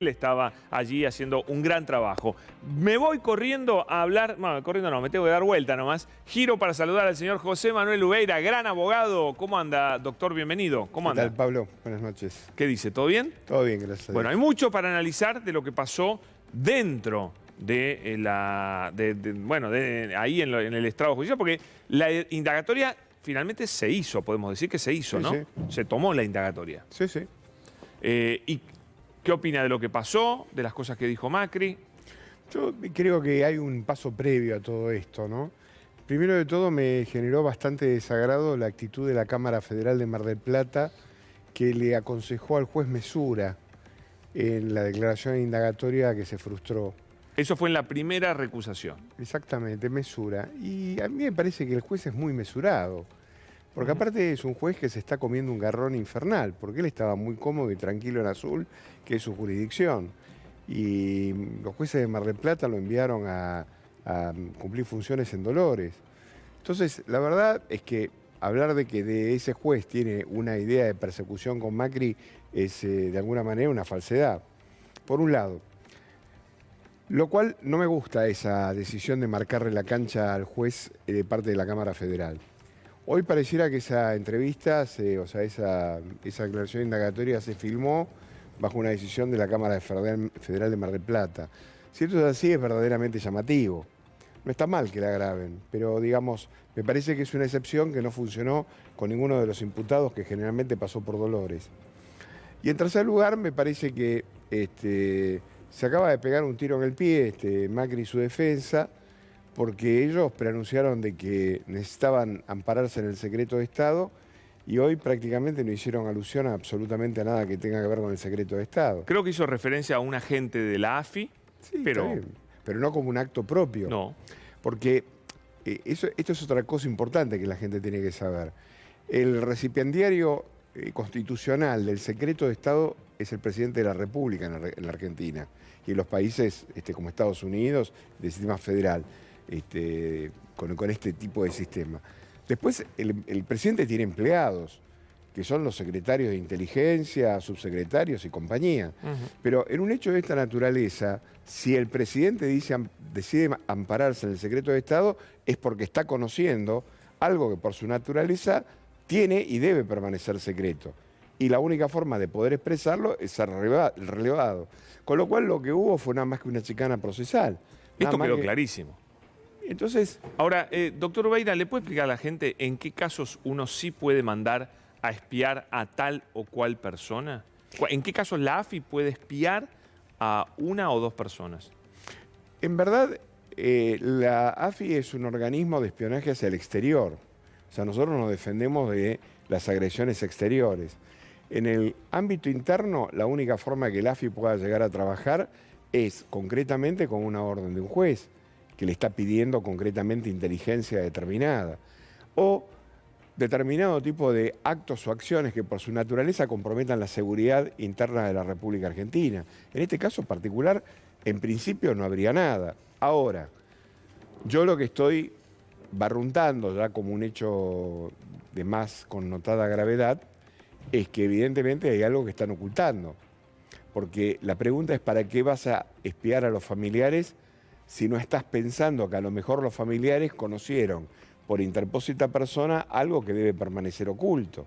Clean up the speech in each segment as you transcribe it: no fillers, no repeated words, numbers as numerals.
Él estaba allí haciendo un gran trabajo. Me voy corriendo a hablar, bueno, corriendo no, me tengo que dar vuelta nomás. Giro para saludar al señor José Manuel Ubeira, gran abogado. ¿Cómo anda, doctor? Bienvenido. ¿Cómo anda? ¿Qué tal, Pablo? Buenas noches. ¿Qué dice? ¿Todo bien? Todo bien, gracias a Dios. Bueno, hay mucho para analizar de lo que pasó dentro de ahí en el estrado judicial, porque la indagatoria finalmente se hizo, podemos decir que se hizo, Sí, ¿no? sí. Se tomó la indagatoria. Sí, sí. ¿Y qué opina de lo que pasó, de las cosas que dijo Macri? Yo creo que hay un paso previo a todo esto, ¿no? Primero de todo me generó bastante desagrado la actitud de la Cámara Federal de Mar del Plata, que le aconsejó al juez Mesura en la declaración indagatoria que se frustró. Eso fue en la primera recusación. Exactamente, Mesura. Y a mí me parece que el juez es muy mesurado. Porque aparte es un juez que se está comiendo un garrón infernal, porque él estaba muy cómodo y tranquilo en Azul, que es su jurisdicción. Y los jueces de Mar del Plata lo enviaron a cumplir funciones en Dolores. Entonces, la verdad es que hablar de que de ese juez tiene una idea de persecución con Macri es de alguna manera una falsedad. Por un lado. Lo cual no me gusta esa decisión de marcarle la cancha al juez de parte de la Cámara Federal. Hoy pareciera que esa entrevista, esa declaración indagatoria se filmó bajo una decisión de la Cámara Federal de Mar del Plata. Si esto es así, es verdaderamente llamativo. No está mal que la graben, pero digamos, me parece que es una excepción que no funcionó con ninguno de los imputados que generalmente pasó por Dolores. Y en tercer lugar, me parece que se acaba de pegar un tiro en el pie Macri y su defensa, porque ellos preanunciaron de que necesitaban ampararse en el secreto de Estado y hoy prácticamente no hicieron alusión a absolutamente a nada que tenga que ver con el secreto de Estado. Creo que hizo referencia a un agente de la AFI, Sí, pero está bien, pero no como un acto propio. no. Porque esto es otra cosa importante que la gente tiene que saber. El recipiendario constitucional del secreto de Estado es el presidente de la República en la Argentina y en los países como Estados Unidos, del sistema federal. Con este tipo de sistema. Después, el presidente tiene empleados, que son los secretarios de inteligencia, subsecretarios y compañía. Pero en un hecho de esta naturaleza, si el presidente decide ampararse en el secreto de Estado, es porque está conociendo algo que por su naturaleza tiene y debe permanecer secreto. Y la única forma de poder expresarlo es ser relevado. Con lo cual lo que hubo fue nada más que una chicana procesal. Esto quedó clarísimo. Entonces, ahora, doctor Ubeira, ¿le puede explicar a la gente en qué casos uno sí puede mandar a espiar a tal o cual persona? ¿En qué casos la AFI puede espiar a una o dos personas? En verdad, la AFI es un organismo de espionaje hacia el exterior. O sea, nosotros nos defendemos de las agresiones exteriores. En el ámbito interno, la única forma que la AFI pueda llegar a trabajar es concretamente con una orden de un juez que le está pidiendo concretamente inteligencia determinada, o determinado tipo de actos o acciones que por su naturaleza comprometan la seguridad interna de la República Argentina. En este caso particular, en principio no habría nada. Ahora, yo lo que estoy barruntando ya como un hecho de más connotada gravedad es que evidentemente hay algo que están ocultando. Porque la pregunta es ¿para qué vas a espiar a los familiares si no estás pensando que a lo mejor los familiares conocieron por interpósita persona algo que debe permanecer oculto?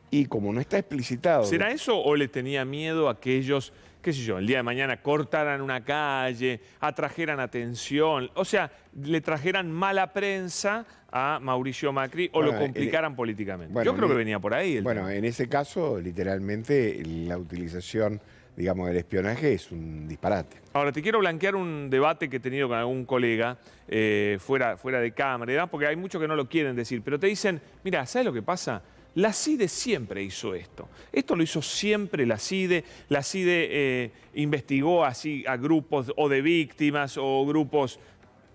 Y como no está explicitado... ¿Será eso o le tenía miedo a que ellos, qué sé yo, el día de mañana cortaran una calle, atrajeran atención, o sea, le trajeran mala prensa a Mauricio Macri o lo complicaran políticamente? Bueno, yo creo que venía por ahí. Bueno, en ese caso, literalmente, la utilización, digamos, del espionaje es un disparate. Ahora, te quiero blanquear un debate que he tenido con algún colega fuera de cámara, y demás, porque hay muchos que no lo quieren decir, pero te dicen, mira, ¿sabes lo que pasa? La CIDE siempre hizo esto. Esto lo hizo siempre la CIDE. La CIDE investigó así a grupos o de víctimas o grupos...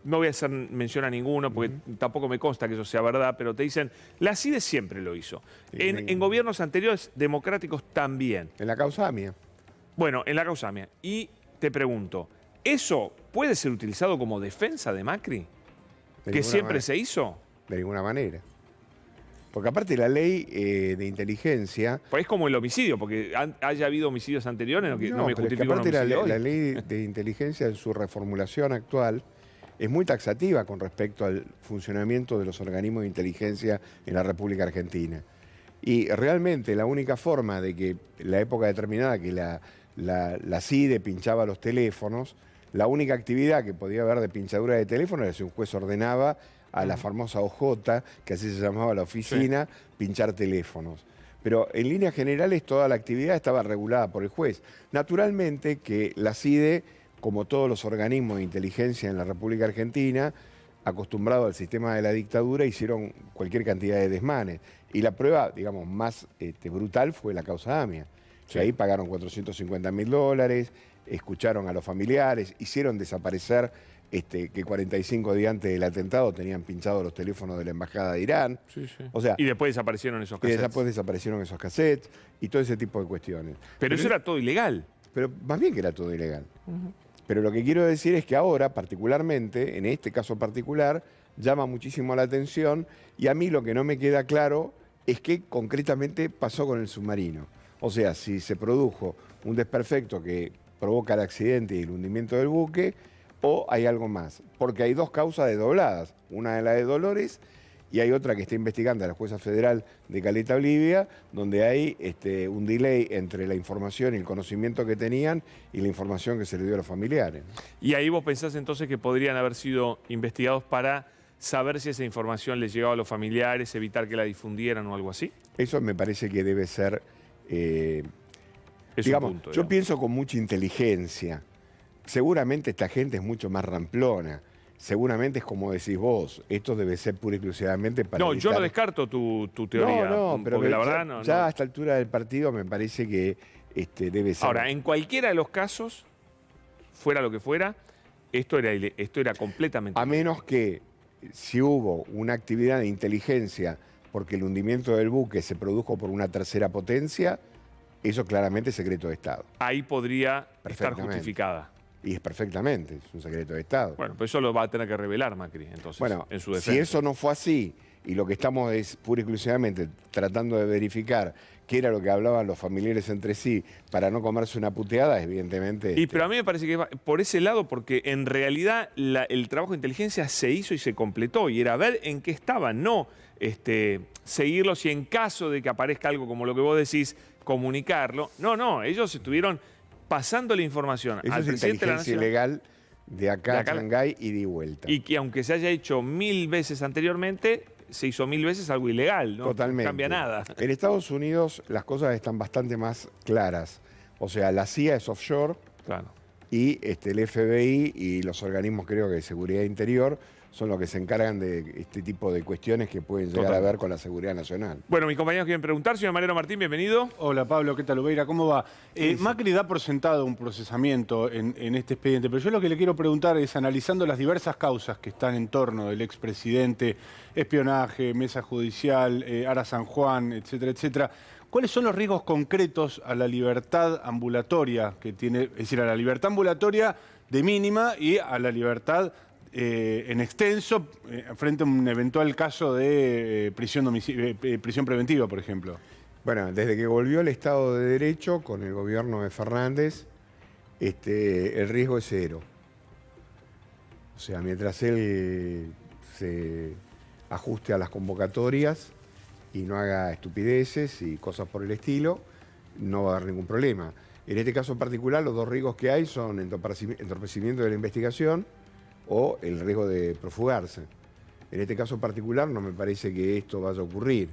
No voy a hacer mención a ninguno porque tampoco me consta que eso sea verdad, pero te dicen, la CIDE siempre lo hizo. Sí, en gobiernos anteriores democráticos también. En la causa AMIA. Bueno, en la causa AMIA. Y te pregunto, ¿eso puede ser utilizado como defensa de Macri? ¿Que siempre se hizo? De ninguna manera. Porque aparte la ley de inteligencia... Pues es como el homicidio, porque haya habido homicidios anteriores, no me pero es que justifico un aparte homicidio hoy. la ley de inteligencia en su reformulación actual es muy taxativa con respecto al funcionamiento de los organismos de inteligencia en la República Argentina. Y realmente la única forma de que la época determinada que la CIDE pinchaba los teléfonos, la única actividad que podía haber de pinchadura de teléfono era si un juez ordenaba a la famosa OJ, que así se llamaba la oficina, pinchar teléfonos. Pero en líneas generales toda la actividad estaba regulada por el juez. Naturalmente que la CIDE, como todos los organismos de inteligencia en la República Argentina, acostumbrados al sistema de la dictadura, hicieron cualquier cantidad de desmanes. Y la prueba, digamos, más brutal fue la causa AMIA. Sí. Ahí pagaron $450.000, escucharon a los familiares, hicieron desaparecer que 45 días antes del atentado tenían pinchados los teléfonos de la Embajada de Irán. Sí, sí. O sea, y después desaparecieron esos cassettes. Y después desaparecieron esos cassettes y todo ese tipo de cuestiones. Pero eso era todo ilegal. Pero más bien que era todo ilegal. Pero lo que quiero decir es que ahora, particularmente, en este caso particular, llama muchísimo la atención y a mí lo que no me queda claro es qué concretamente pasó con el submarino. O sea, si se produjo un desperfecto que provoca el accidente y el hundimiento del buque, o hay algo más. Porque hay dos causas desdobladas. Una es la de Dolores y hay otra que está investigando a la jueza federal de Caleta Olivia, donde hay un delay entre la información y el conocimiento que tenían y la información que se le dio a los familiares. Y ahí vos pensás entonces que podrían haber sido investigados para saber si esa información les llegaba a los familiares, evitar que la difundieran o algo así. Eso me parece que debe ser... es digamos, un punto, yo pienso con mucha inteligencia. Seguramente esta gente es mucho más ramplona. Seguramente es como decís vos, esto debe ser pura y exclusivamente para... No, yo no descarto tu teoría. No, pero porque la verdad ya a esta altura del partido me parece que debe ser... Ahora, en cualquiera de los casos, fuera lo que fuera, esto era completamente... A menos que si hubo una actividad de inteligencia porque el hundimiento del buque se produjo por una tercera potencia, eso claramente es secreto de Estado. Ahí podría estar justificada. Y es perfectamente, es un secreto de Estado. Bueno, pues eso lo va a tener que revelar Macri, entonces, bueno, en su defensa. Si eso no fue así, y lo que estamos es pura y exclusivamente tratando de verificar qué era lo que hablaban los familiares entre sí para no comerse una puteada, evidentemente... Pero a mí me parece que va por ese lado, porque en realidad el trabajo de inteligencia se hizo y se completó, y era ver en qué estaban, no seguirlos y en caso de que aparezca algo como lo que vos decís, comunicarlo. No, ellos estuvieron pasando la información Eso al presidente de la Nación. Ilegal de acá a Shanghái y de vuelta. Y que aunque se haya hecho 1000 veces anteriormente, se hizo 1000 veces algo ilegal, ¿no? Totalmente. No cambia nada. En Estados Unidos las cosas están bastante más claras. O sea, la CIA es offshore, claro, y el FBI y los organismos, creo que de seguridad interior, son los que se encargan de este tipo de cuestiones que pueden llegar a ver con la seguridad nacional. Bueno, mis compañeros quieren preguntar. Señor Mariano Martín, bienvenido. Hola Pablo, ¿qué tal Ubeira? ¿Cómo va? Macri da por sentado un procesamiento en este expediente, pero yo lo que le quiero preguntar es, analizando las diversas causas que están en torno del expresidente, espionaje, mesa judicial, Ara San Juan, etcétera, etcétera, ¿cuáles son los riesgos concretos a la libertad ambulatoria que tiene, es decir, a la libertad ambulatoria de mínima y a la libertad en extenso frente a un eventual caso de prisión preventiva, por ejemplo? Bueno, desde que volvió el Estado de Derecho con el gobierno de Fernández, el riesgo es cero. O sea, mientras él se ajuste a las convocatorias y no haga estupideces y cosas por el estilo, no va a haber ningún problema. En este caso en particular, los dos riesgos que hay son entorpecimiento de la investigación o el riesgo de profugarse. En este caso particular no me parece que esto vaya a ocurrir.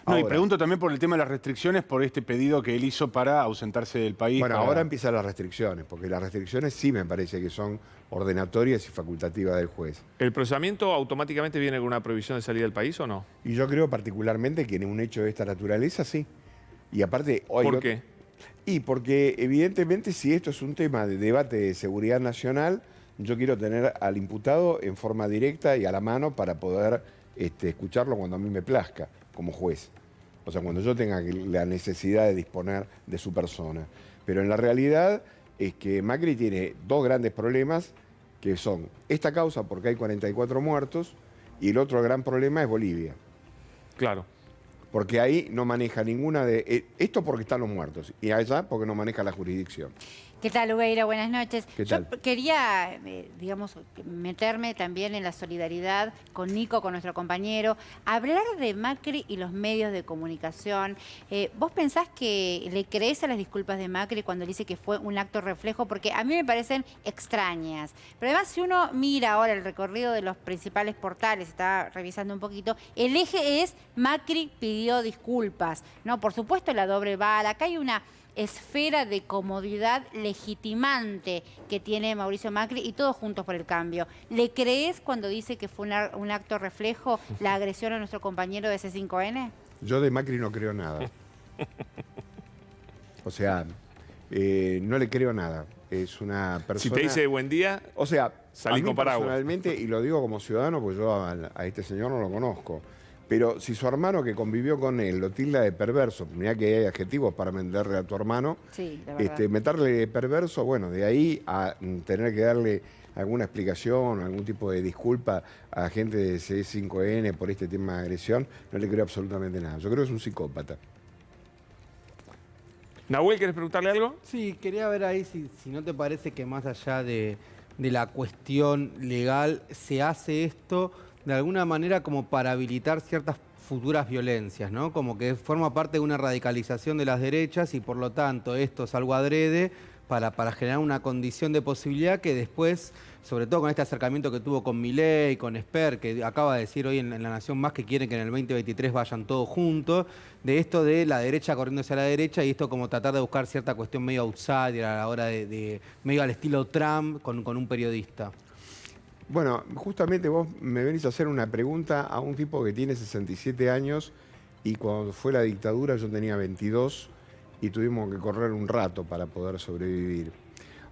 No, y pregunto también por el tema de las restricciones, por este pedido que él hizo para ausentarse del país. Bueno, ahora empiezan las restricciones, porque las restricciones sí me parece que son ordenatorias y facultativas del juez. ¿El procesamiento automáticamente viene con una prohibición de salida del país o no? Y yo creo particularmente que en un hecho de esta naturaleza sí. Y aparte... ¿Por qué? Y porque evidentemente si esto es un tema de debate de seguridad nacional, yo quiero tener al imputado en forma directa y a la mano para poder escucharlo cuando a mí me plazca como juez. O sea, cuando yo tenga la necesidad de disponer de su persona. Pero en la realidad es que Macri tiene dos grandes problemas, que son esta causa porque hay 44 muertos y el otro gran problema es Bolivia. Claro. Porque ahí no maneja ninguna de... esto porque están los muertos y allá porque no maneja la jurisdicción. ¿Qué tal, Ubeira? Buenas noches. ¿Qué tal? Yo quería, digamos, meterme también en la solidaridad con Nico, con nuestro compañero, hablar de Macri y los medios de comunicación. ¿Vos pensás que le crees a las disculpas de Macri cuando dice que fue un acto reflejo? Porque a mí me parecen extrañas. Pero además, si uno mira ahora el recorrido de los principales portales, está revisando un poquito, el eje es Macri pidió disculpas, ¿no? Por supuesto, la doble bala. Acá hay una esfera de comodidad legitimante que tiene Mauricio Macri y todos juntos por el cambio. ¿Le crees cuando dice que fue un acto reflejo la agresión a nuestro compañero de C5N? Yo de Macri no creo nada. O sea, no le creo nada. Es una persona... Si te dice buen día, o sea, salí a mí con paraguas. personalmente, y lo digo como ciudadano, pues yo a este señor no lo conozco. Pero si su hermano que convivió con él lo tilda de perverso, mirá que hay adjetivos para meterle a tu hermano, Sí, la verdad. meterle de perverso, bueno, de ahí a tener que darle alguna explicación, algún tipo de disculpa a gente de C5N por este tema de agresión, no le creo absolutamente nada. Yo creo que es un psicópata. Nahuel, ¿querés preguntarle algo? Sí, quería ver ahí si no te parece que más allá de la cuestión legal se hace esto de alguna manera como para habilitar ciertas futuras violencias, ¿no? Como que forma parte de una radicalización de las derechas y por lo tanto esto es algo adrede para generar una condición de posibilidad que después, sobre todo con este acercamiento que tuvo con Milei, con Esper, que acaba de decir hoy en La Nación Más que quieren que en el 2023 vayan todos juntos, de esto de la derecha corriendo hacia la derecha y esto como tratar de buscar cierta cuestión medio outsider a la hora de medio al estilo Trump con un periodista. Bueno, justamente vos me venís a hacer una pregunta a un tipo que tiene 67 años y cuando fue la dictadura yo tenía 22 y tuvimos que correr un rato para poder sobrevivir.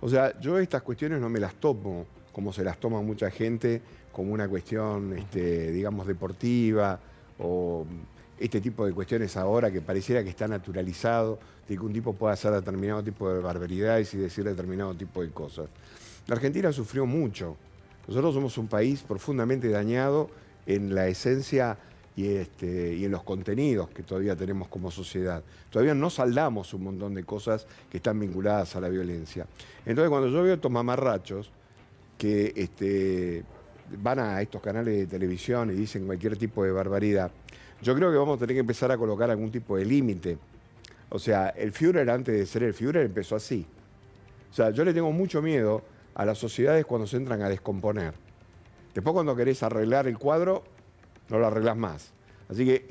O sea, yo estas cuestiones no me las tomo como se las toma mucha gente, como una cuestión, digamos, deportiva o este tipo de cuestiones ahora que pareciera que está naturalizado, de que un tipo pueda hacer determinado tipo de barbaridades y decir determinado tipo de cosas. La Argentina sufrió mucho. Nosotros somos un país profundamente dañado en la esencia y en los contenidos que todavía tenemos como sociedad. Todavía no saldamos un montón de cosas que están vinculadas a la violencia. Entonces, cuando yo veo estos mamarrachos que van a estos canales de televisión y dicen cualquier tipo de barbaridad, yo creo que vamos a tener que empezar a colocar algún tipo de límite. O sea, el Führer, antes de ser el Führer, empezó así. O sea, yo le tengo mucho miedo a las sociedades cuando se entran a descomponer. Después cuando querés arreglar el cuadro, no lo arreglás más. Así que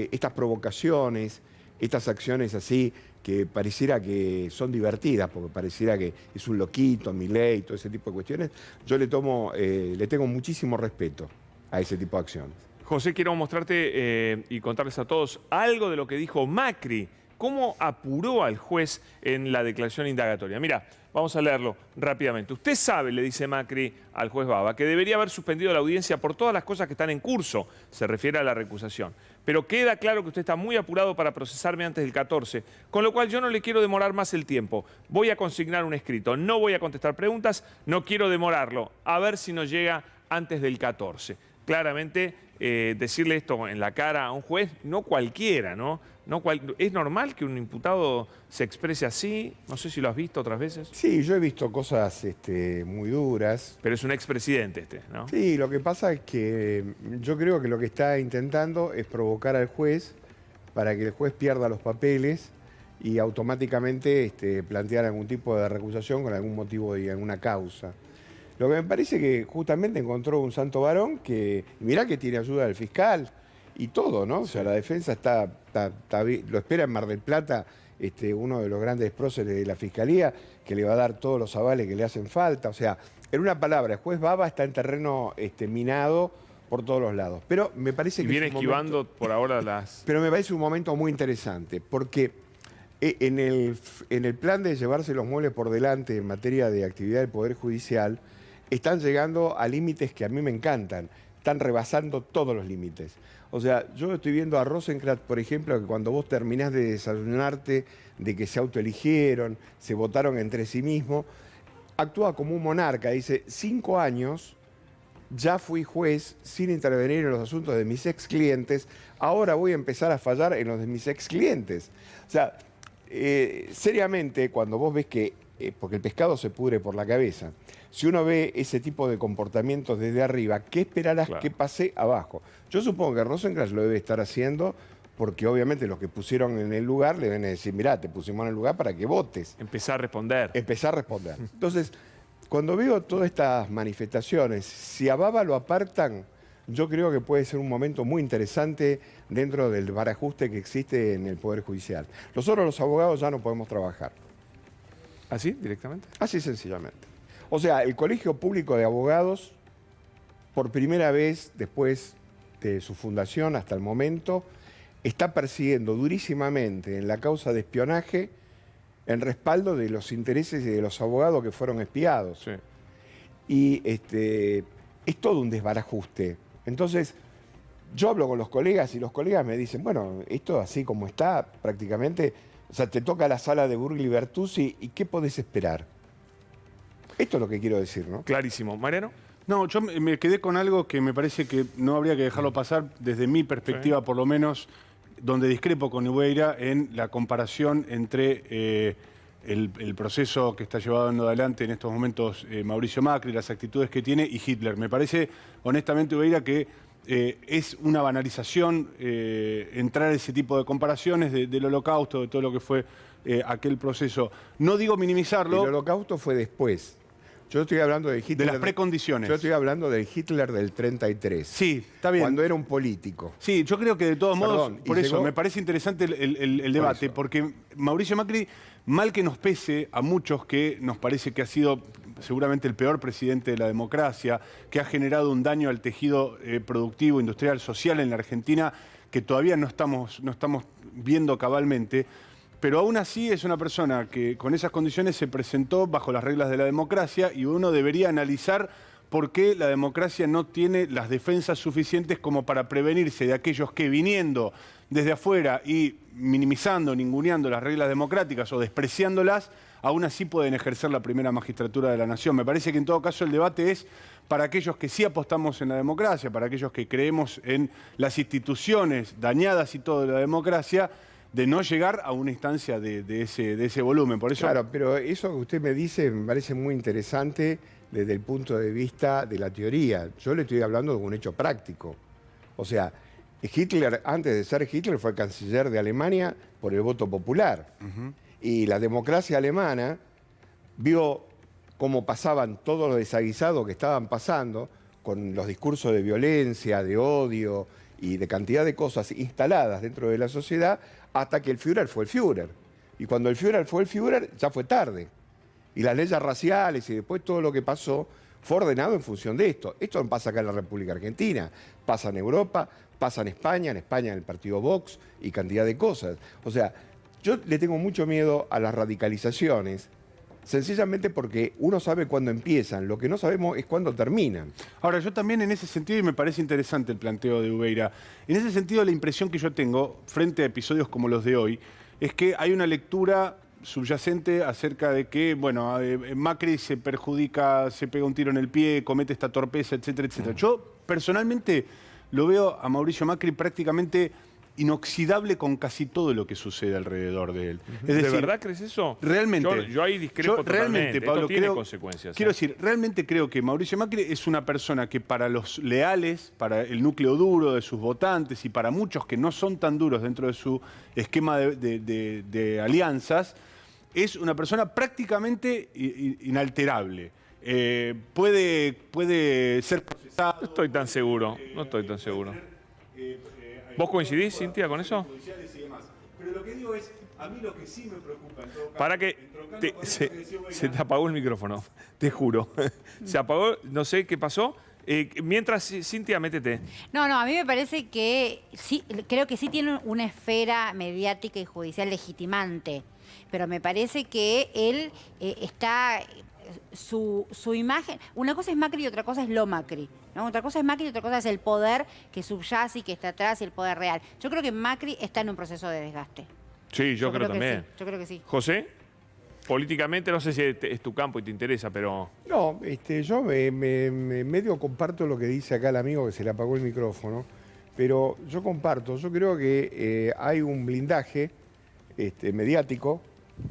estas provocaciones, estas acciones así, que pareciera que son divertidas, porque pareciera que es un loquito, Milei, todo ese tipo de cuestiones, yo le tengo muchísimo respeto a ese tipo de acciones. José, quiero mostrarte y contarles a todos algo de lo que dijo Macri. ¿Cómo apuró al juez en la declaración indagatoria? Mira, vamos a leerlo rápidamente. Usted sabe, le dice Macri al juez Baba, que debería haber suspendido la audiencia por todas las cosas que están en curso, se refiere a la recusación. Pero queda claro que usted está muy apurado para procesarme antes del 14, con lo cual yo no le quiero demorar más el tiempo. Voy a consignar un escrito, no voy a contestar preguntas, no quiero demorarlo, a ver si nos llega antes del 14. Claramente, decirle esto en la cara a un juez, no cualquiera, ¿no? ¿Es normal que un imputado se exprese así? No sé si lo has visto otras veces. Sí, yo he visto cosas muy duras. Pero es un expresidente ¿no? Sí, lo que pasa es que yo creo que lo que está intentando es provocar al juez para que el juez pierda los papeles y automáticamente plantear algún tipo de recusación con algún motivo y alguna causa. Lo que me parece que justamente encontró un santo varón que, mirá que tiene ayuda del fiscal y todo, ¿no? O sea, la defensa lo espera en Mar del Plata uno de los grandes próceres de la Fiscalía, que le va a dar todos los avales que le hacen falta. O sea, en una palabra, el juez Baba está en terreno minado por todos los lados. Pero me parece que viene esquivando por ahora las... Pero me parece un momento muy interesante, porque en el plan de llevarse los muebles por delante en materia de actividad del Poder Judicial, están llegando a límites que a mí me encantan. Están rebasando todos los límites. O sea, yo estoy viendo a Rosenkrantz, por ejemplo, que cuando vos terminás de desayunarte, de que se autoeligieron, se votaron entre sí mismos, actúa como un monarca. Dice, 5 años ya fui juez sin intervenir en los asuntos de mis ex clientes, ahora voy a empezar a fallar en los de mis ex clientes. O sea, seriamente, cuando vos ves que, porque el pescado se pudre por la cabeza, si uno ve ese tipo de comportamientos desde arriba, ¿qué esperarás que pase abajo? Yo supongo que Rosenkrantz lo debe estar haciendo porque obviamente los que pusieron en el lugar le van a decir, mirá, te pusimos en el lugar para que votes. Empezar a responder. Empezar a responder. Entonces, cuando veo todas estas manifestaciones, si a Baba lo apartan, yo creo que puede ser un momento muy interesante dentro del barajuste que existe en el Poder Judicial. Nosotros los abogados ya no podemos trabajar. ¿Así, directamente? Así sencillamente. O sea, el Colegio Público de Abogados, por primera vez después de su fundación hasta el momento, está persiguiendo durísimamente en la causa de espionaje en respaldo de los intereses de los abogados que fueron espiados. Sí. Y es todo un desbarajuste. Entonces, yo hablo con los colegas y los colegas me dicen, bueno, esto así como está, prácticamente, o sea, te toca la sala de Burgli Bertuzzi y ¿qué podés esperar? Esto es lo que quiero decir, ¿no? Clarísimo. ¿Mariano? No, yo me quedé con algo que me parece que no habría que dejarlo pasar, desde mi perspectiva por lo menos, donde discrepo con Ubeira en la comparación entre el proceso que está llevando adelante en estos momentos Mauricio Macri, las actitudes que tiene, y Hitler. Me parece, honestamente, Ubeira, que es una banalización entrar a ese tipo de comparaciones del Holocausto, de todo lo que fue aquel proceso. No digo minimizarlo. El Holocausto fue después. Yo estoy hablando de Hitler. De las precondiciones. Yo estoy hablando del Hitler del 33. Sí, está bien. Cuando era un político. Sí, yo creo que de todos modos, Perdón, por eso llegó... me parece interesante el debate, porque Mauricio Macri, mal que nos pese a muchos que nos parece que ha sido seguramente el peor presidente de la democracia, que ha generado un daño al tejido productivo, industrial, social en la Argentina, que todavía no estamos viendo cabalmente. Pero aún así es una persona que con esas condiciones se presentó bajo las reglas de la democracia y uno debería analizar por qué la democracia no tiene las defensas suficientes como para prevenirse de aquellos que viniendo desde afuera y minimizando, ninguneando las reglas democráticas o despreciándolas, aún así pueden ejercer la primera magistratura de la nación. Me parece que en todo caso el debate es para aquellos que sí apostamos en la democracia, para aquellos que creemos en las instituciones dañadas y todo de la democracia, de no llegar a una instancia de ese volumen. Por eso... Claro, pero eso que usted me dice me parece muy interesante desde el punto de vista de la teoría. Yo le estoy hablando de un hecho práctico. O sea, Hitler, antes de ser Hitler, fue canciller de Alemania por el voto popular. Y la democracia alemana vio cómo pasaban todos los desaguisados que estaban pasando con los discursos de violencia, de odio y de cantidad de cosas instaladas dentro de la sociedad, hasta que el Führer fue el Führer. Y cuando el Führer fue el Führer, ya fue tarde. Y las leyes raciales y después todo lo que pasó fue ordenado en función de esto. Esto no pasa acá en la República Argentina, pasa en Europa, pasa en España en el partido Vox y cantidad de cosas. O sea, yo le tengo mucho miedo a las radicalizaciones, sencillamente porque uno sabe cuándo empiezan, lo que no sabemos es cuándo terminan. Ahora, yo también en ese sentido, y me parece interesante el planteo de Ubeira, en ese sentido la impresión que yo tengo frente a episodios como los de hoy, es que hay una lectura subyacente acerca de que, bueno, Macri se perjudica, se pega un tiro en el pie, comete esta torpeza, etcétera, etcétera. Yo personalmente lo veo a Mauricio Macri prácticamente inoxidable con casi todo lo que sucede alrededor de él. Es decir, ¿de verdad crees eso? Realmente. Yo ahí discrepo totalmente. Pablo, Esto tiene consecuencias. Quiero decir, realmente creo que Mauricio Macri es una persona que para los leales, para el núcleo duro de sus votantes y para muchos que no son tan duros dentro de su esquema de alianzas, es una persona prácticamente inalterable. Puede ser procesado. No estoy tan seguro, no estoy tan seguro. ¿Vos coincidís, Cintia, con eso? Pero lo que digo es, a mí lo que sí me preocupa en todo caso, Para que se te apagó el micrófono, te juro. Se apagó, no sé qué pasó. Mientras, Cintia, métete. No, a mí me parece que sí, creo que sí tiene una esfera mediática y judicial legitimante, pero me parece que él está... Su imagen, una cosa es Macri y otra cosa es lo Macri, ¿no? Otra cosa es Macri y otra cosa es el poder que subyace y que está atrás y el poder real. Yo creo que Macri está en un proceso de desgaste. Sí, yo creo también. Sí, yo creo que sí. ¿José? políticamente, no sé si es tu campo y te interesa, pero... No, yo medio comparto lo que dice acá el amigo que se le apagó el micrófono, pero yo comparto, yo creo que hay un blindaje mediático,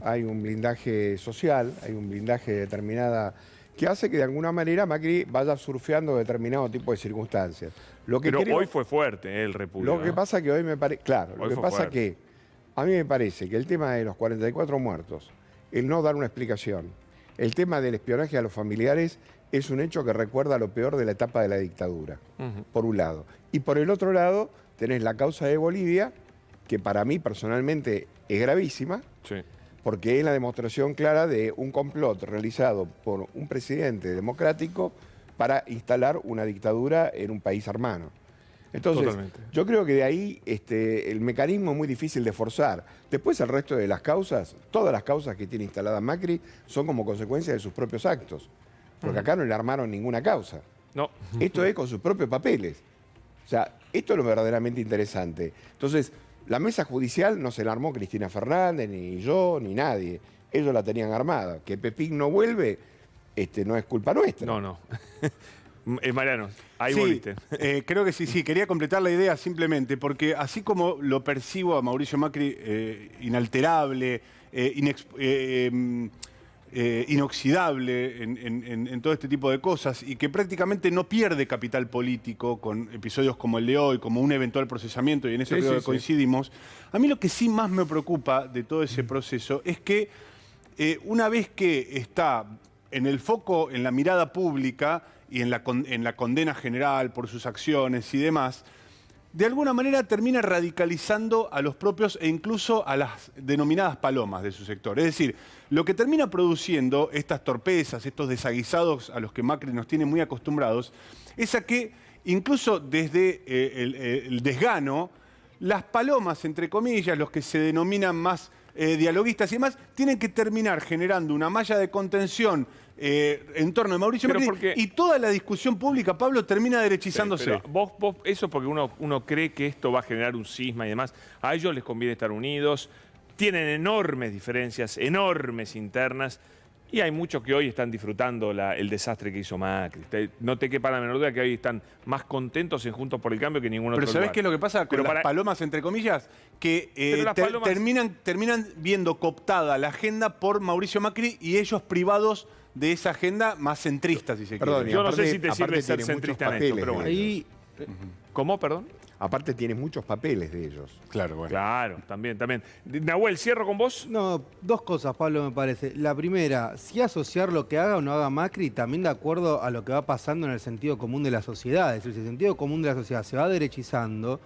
hay un blindaje social, hay un blindaje determinada que hace que de alguna manera Macri vaya surfeando determinado tipo de circunstancias. Pero hoy fue fuerte el repudio. Lo que pasa que hoy me parece, claro, Hoy lo que fue pasa fuerte. que a mí me parece que el tema de los 44 muertos, el no dar una explicación, el tema del espionaje a los familiares es un hecho que recuerda lo peor de la etapa de la dictadura, por un lado. Y por el otro lado tenés la causa de Bolivia, que para mí personalmente es gravísima, Sí. porque es la demostración clara de un complot realizado por un presidente democrático para instalar una dictadura en un país hermano. Entonces, Totalmente. yo creo que de ahí el mecanismo es muy difícil de forzar. Después el resto de las causas, todas las causas que tiene instalada Macri, son como consecuencia de sus propios actos. Porque acá no le armaron ninguna causa. No. Esto es con sus propios papeles. O sea, esto es lo verdaderamente interesante. Entonces, la mesa judicial no se la armó Cristina Fernández, ni yo, ni nadie. Ellos la tenían armada. Que Pepín no vuelve, no es culpa nuestra. No. Mariano, ahí Sí, volviste. creo que sí. Quería completar la idea simplemente, porque así como lo percibo a Mauricio Macri inalterable, inoxidable en todo este tipo de cosas y que prácticamente no pierde capital político con episodios como el de hoy, como un eventual procesamiento, y en eso Sí, creo sí, que sí. coincidimos. A mí lo que sí más me preocupa de todo ese proceso es que una vez que está en el foco, en la mirada pública y en la condena general por sus acciones y demás, de alguna manera termina radicalizando a los propios e incluso a las denominadas palomas de su sector. Es decir, lo que termina produciendo estas torpezas, estos desaguisados a los que Macri nos tiene muy acostumbrados, es a que incluso desde el desgano, las palomas, entre comillas, los que se denominan más dialoguistas y demás, tienen que terminar generando una malla de contención en torno de Mauricio Pero Macri, porque- y toda la discusión pública, Pablo, termina derechizándose. Pero vos, eso porque uno cree que esto va a generar un cisma y demás. A ellos les conviene estar unidos, tienen enormes diferencias, enormes internas, y hay muchos que hoy están disfrutando el desastre que hizo Macri. No te quepa la menor duda que hoy están más contentos en Juntos por el Cambio que ningún otro Pero ¿sabés lugar. qué es lo que pasa con Pero las para- palomas, entre comillas? Que Pero las palomas- terminan viendo cooptada la agenda por Mauricio Macri y ellos privados de esa agenda más centrista, si se Perdón, quiere. y Yo no sé aparte- si te aparte sirve ser tiene muchos centrista en esto, papeles pero de bueno. ellos. Ahí, ¿Cómo, perdón? Aparte tiene muchos papeles de ellos. Claro, bueno. Claro, también. Nahuel, cierro con vos. no, dos cosas, Pablo, me parece. La primera, sí asociar lo que haga o no haga Macri, también de acuerdo a lo que va pasando en el sentido común de la sociedad. Es decir, si el sentido común de la sociedad se va derechizando,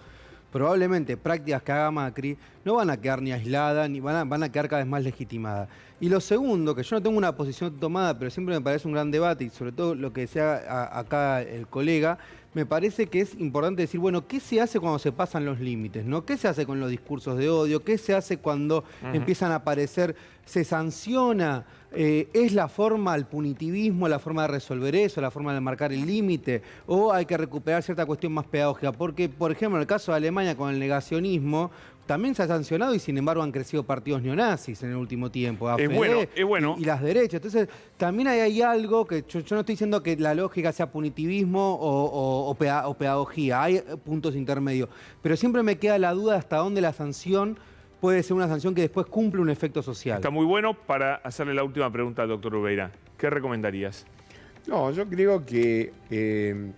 probablemente prácticas que haga Macri no van a quedar ni aisladas, ni van a quedar cada vez más legitimadas. Y lo segundo, que yo no tengo una posición tomada, pero siempre me parece un gran debate, y sobre todo lo que decía acá el colega, me parece que es importante decir, bueno, ¿qué se hace cuando se pasan los límites? ¿No? ¿Qué se hace con los discursos de odio? ¿Qué se hace cuando empiezan a aparecer? ¿Se sanciona? ¿Es la forma, el punitivismo, la forma de resolver eso, la forma de marcar el límite? ¿O hay que recuperar cierta cuestión más pedagógica? Porque, por ejemplo, en el caso de Alemania con el negacionismo, también se ha sancionado y sin embargo han crecido partidos neonazis en el último tiempo. AfD Es bueno. Y las derechas. Entonces, también hay algo que yo no estoy diciendo que la lógica sea punitivismo o pedagogía. Hay puntos intermedios. Pero siempre me queda la duda de hasta dónde la sanción puede ser una sanción que después cumple un efecto social. Está muy bueno para hacerle la última pregunta al doctor Ubeira. ¿Qué recomendarías? No, yo creo que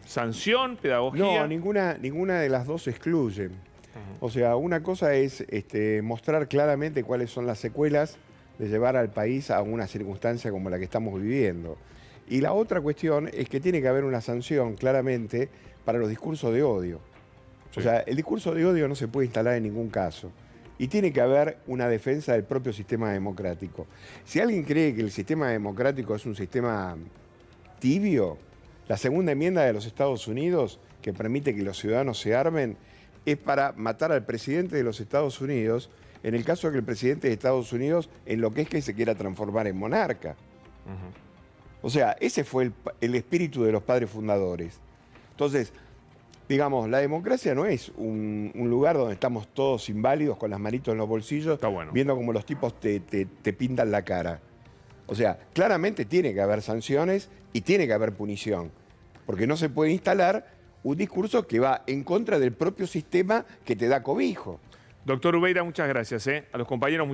¿Sanción, pedagogía? no, ninguna de las dos excluyen. O sea, una cosa es mostrar claramente cuáles son las secuelas de llevar al país a una circunstancia como la que estamos viviendo. Y la otra cuestión es que tiene que haber una sanción claramente para los discursos de odio. Sí. O sea, el discurso de odio no se puede instalar en ningún caso. Y tiene que haber una defensa del propio sistema democrático. Si alguien cree que el sistema democrático es un sistema tibio, la segunda enmienda de los Estados Unidos, que permite que los ciudadanos se armen, es para matar al presidente de los Estados Unidos en el caso de que el presidente de Estados Unidos enloquezca y se quiera transformar en monarca. O sea, ese fue el espíritu de los padres fundadores. Entonces, digamos, la democracia no es un lugar donde estamos todos inválidos con las manitos en los bolsillos, Está bueno. viendo cómo los tipos te pintan la cara. O sea, claramente tiene que haber sanciones y tiene que haber punición, porque no se puede instalar un discurso que va en contra del propio sistema que te da cobijo. Doctor Ubeira, muchas gracias. A los compañeros,